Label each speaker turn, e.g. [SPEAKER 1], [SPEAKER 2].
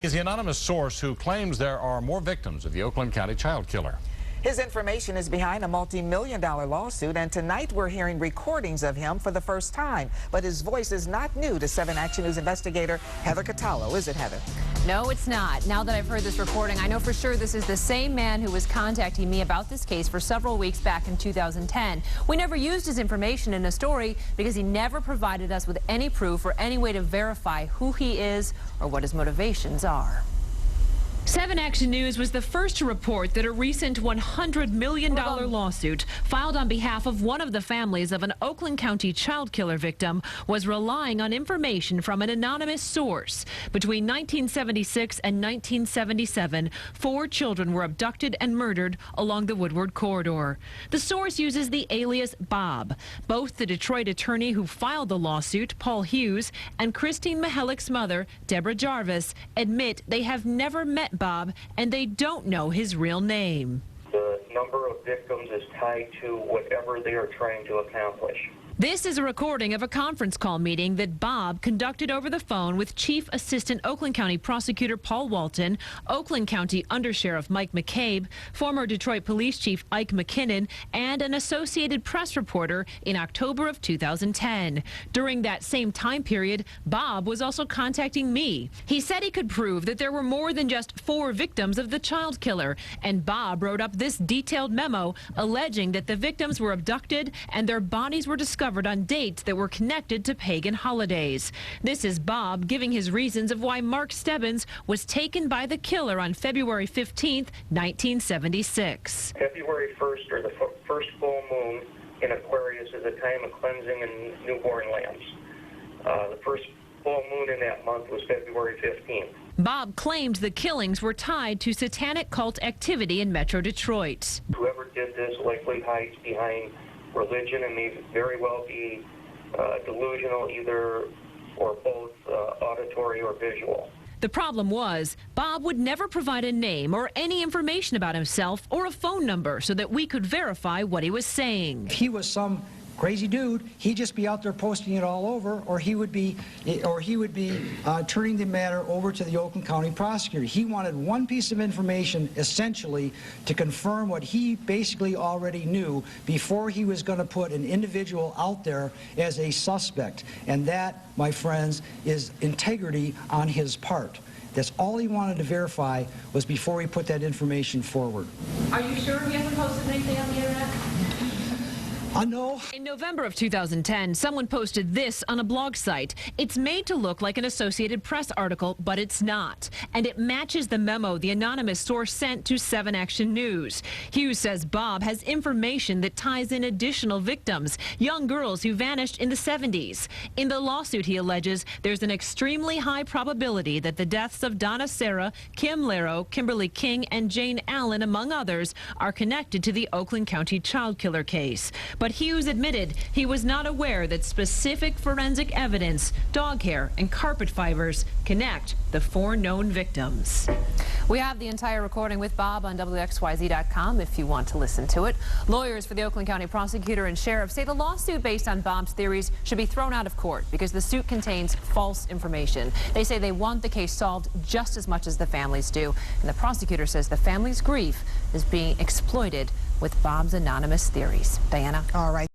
[SPEAKER 1] Is the anonymous source who claims there are more victims of the Oakland County Child Killer.
[SPEAKER 2] His information is behind a multi-million-dollar lawsuit, and tonight we're hearing recordings of him for the first time. But his voice is not new to 7 Action News investigator Heather Catallo. Is it, Heather?
[SPEAKER 3] No, it's not. Now that I've heard this recording, I know for sure this is the same man who was contacting me about this case for several weeks back in 2010. We never used his information in a story because he never provided us with any proof or any way to verify who he is or what his motivations are.
[SPEAKER 4] 7 Action News was the first to report that a recent $100 million lawsuit filed on behalf of one of the families of an Oakland County child killer victim was relying on information from an anonymous source. Between 1976 and 1977, 4 children were abducted and murdered along the Woodward corridor. The source uses the alias Bob. Both the Detroit attorney who filed the lawsuit, Paul Hughes, and Christine Mihelich's mother, Deborah Jarvis, admit they have never met Bob, and they don't know his real name.
[SPEAKER 5] The number of victims is tied to whatever they are trying to accomplish.
[SPEAKER 4] This is a recording of a conference call meeting that Bob conducted over the phone with Chief Assistant Oakland County Prosecutor Paul Walton, Oakland County Undersheriff Mike McCabe, former Detroit Police Chief Ike McKinnon, and an Associated Press reporter in October of 2010. During that same time period, Bob was also contacting me. He said he could prove that there were more than just 4 victims of the child killer, and Bob wrote up this detailed memo alleging that the victims were abducted and their bodies were discovered on dates that were connected to pagan holidays. This is Bob giving his reasons of why Mark Stebbins was taken by the killer on February 15th, 1976.
[SPEAKER 5] February 1st, or the first full moon in Aquarius, is a time of cleansing in newborn lambs. The first full moon in that month was February 15th.
[SPEAKER 4] Bob claimed the killings were tied to satanic cult activity in Metro Detroit.
[SPEAKER 5] Whoever did this likely hides behind religion and may very well be delusional, either or both auditory or visual.
[SPEAKER 4] The problem was, Bob would never provide a name or any information about himself or a phone number so that we could verify what he was saying.
[SPEAKER 6] If he was some crazy dude, he'd just be out there posting it all over, or he would be turning the matter over to the Oakland County prosecutor. He wanted one piece of information, essentially, to confirm what he basically already knew before he was going to put an individual out there as a suspect. And that, my friends, is integrity on his part. That's all he wanted to verify was before he put that information forward.
[SPEAKER 3] Are you sure he hasn't posted anything on the internet?
[SPEAKER 6] No.
[SPEAKER 4] In November of 2010, someone posted this on a blog site. It's made to look like an Associated Press article, but it's not. And it matches the memo the anonymous source sent to 7 Action News. Hughes says Bob has information that ties in additional victims, young girls who vanished in the 70s. In the lawsuit, he alleges there's an extremely high probability that the deaths of Donna Sarah, Kim Laro, Kimberly King, and Jane Allen, among others, are connected to the Oakland County child killer case. But Hughes admitted he was not aware that specific forensic evidence, dog hair, and carpet fibers connect the 4 known victims.
[SPEAKER 3] We have the entire recording with Bob on WXYZ.com if you want to listen to it. Lawyers for the Oakland County prosecutor and sheriff say the lawsuit based on Bob's theories should be thrown out of court because the suit contains false information. They say they want the case solved just as much as the families do. And the prosecutor says the family's grief is being exploited with Bob's anonymous theories. Diana?
[SPEAKER 2] All right.